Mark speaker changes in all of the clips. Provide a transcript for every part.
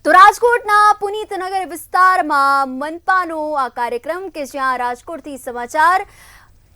Speaker 1: તો રાજકોટના પુનિતનગર વિસ્તારમાં મનપાનો આ કાર્યક્રમ કે જ્યાં રાજકોટથી સમાચાર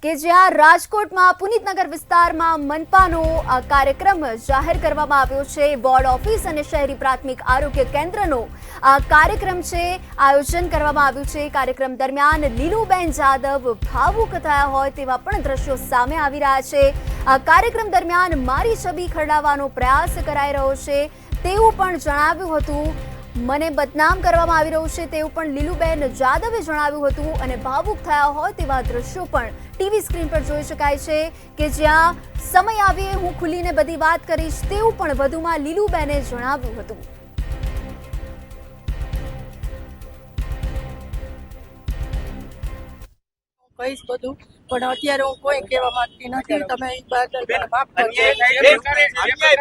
Speaker 1: કે જ્યાં રાજકોટમાં પુનિતનગર વિસ્તારમાં મનપાનો આ કાર્યક્રમ જાહેર કરવામાં આવ્યો છે। વોર્ડ ઓફિસ અને શહેરી પ્રાથમિક આરોગ્ય કેન્દ્રનો આ કાર્યક્રમ છે આયોજન કરવામાં આવ્યું છે। કાર્યક્રમ દરમિયાન લીલુબેન જાદવ ભાવુક થયા હોય તેવા પણ દ્રશ્યો સામે આવી રહ્યા છે। આ કાર્યક્રમ દરમિયાન મારી છબી ખરડાવવાનો પ્રયાસ કરાઈ રહ્યો છે તેવું પણ જણાવ્યું હતું। મને બદનામ કરવામાં આવી રહ્યું છે તેવું પણ લીલુબેન જાદવે જણાવ્યું હતું અને ભાવુક થયા હોય તેવા દ્રશ્યો પણ ટીવી સ્ક્રીન પર જોઈ શકાય છે કે જ્યાં સમય આવે હું ખુલીને બધી વાત કરીશ તેવું પણ વધુમાં લીલુબેને જણાવ્યું હતું।
Speaker 2: કહીશ બધું પણ અત્યારે હું કોઈ કહેવા માંગતી નથી। તમે એક બદલ માફ કરજો।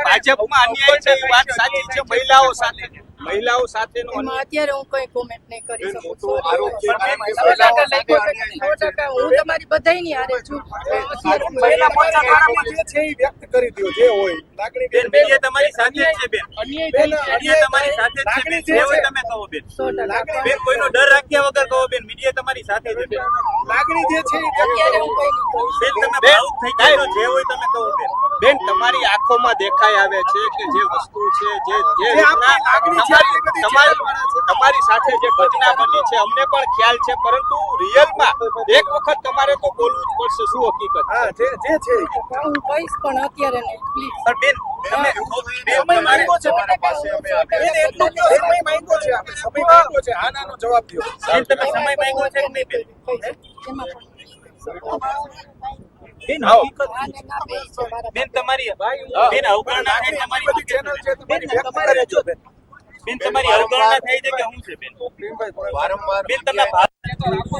Speaker 3: ભાજપમાં અન્યાય છે એ વાત સાચી છે। મહિલાઓ સાથેનો
Speaker 2: અત્યારે હું કઈ કોમેન્ટ નહીં કરી શકું।
Speaker 3: મોટો આરોપ છે।
Speaker 2: 100% હું તમારી બધાયની હારે છું।
Speaker 3: મહિલા મોરચા દ્વારા જે છે એ વ્યક્ત કરી દો જે હોય લાગણી બેન મીડિયા તમારી સાથે જ છે બેન મીડિયા તમારી સાથે જ છે જે હોય તમે કહો બેન બેન કોઈનો ડર રાખ્યા વગર કહો બેન મીડિયા તમારી સાથે જ છે લાગણી જે છે
Speaker 2: અત્યારે હું કઈ નહીં કહું।
Speaker 3: બેન તમે ભાવુક થઈ ગયા જે હોય તમે કહો બેન તમારી આંખોમાં દેખાઈ આવે છે કે જે વસ્તુ છે જે તમારી સાથે જે ઘટના બની છે અમને પણ ખ્યાલ છે પરંતુ રિયલમાં એક વખત તમારે તો બોલવું જ પડશે શું હકીકત જે છે
Speaker 2: હું કહીશ પણ અત્યારે નહીં પ્લીઝ।
Speaker 3: પણ બેન તમે સમય માંગ્યો છે મારા પાસે બેન એટલો સમય માંગ્યો છે આપણે સમય માંગ્યો છે આનાનો જવાબ દો બેન તમે સમય માંગ્યો છે કે નહીં બેન બેન હકીકત બેન તમારી બેન અવગણના થાય તમારી બધી ચેનલ છે તમારી વ્યક્ત કરે છો બેન તમારી અવગણના થઈ છે કે શું છે બેન વારંવાર બેન તમને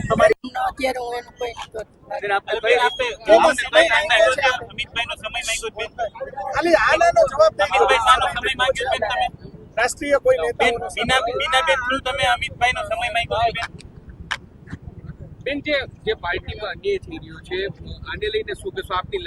Speaker 3: તમારી
Speaker 2: અત્યારે હું એનું કઈ નહીં કરું।
Speaker 3: બેન આપણે કઈ રીતે અમિતભાઈનો સમય માંગ્યો બેન ખાલી આનાનો જવાબ અમિતભાઈ સાનો સમય માંગ્યો બેન તમે રાષ્ટ્રીય કોઈ નેતા બીના બેન થ્રુ તમે અમિતભાઈનો સમય માંગ્યો બેન
Speaker 4: બેન જે પાર્ટીમાં અન્યાય થઈ રહ્યો છે આને લઈને શું કહેશો આપની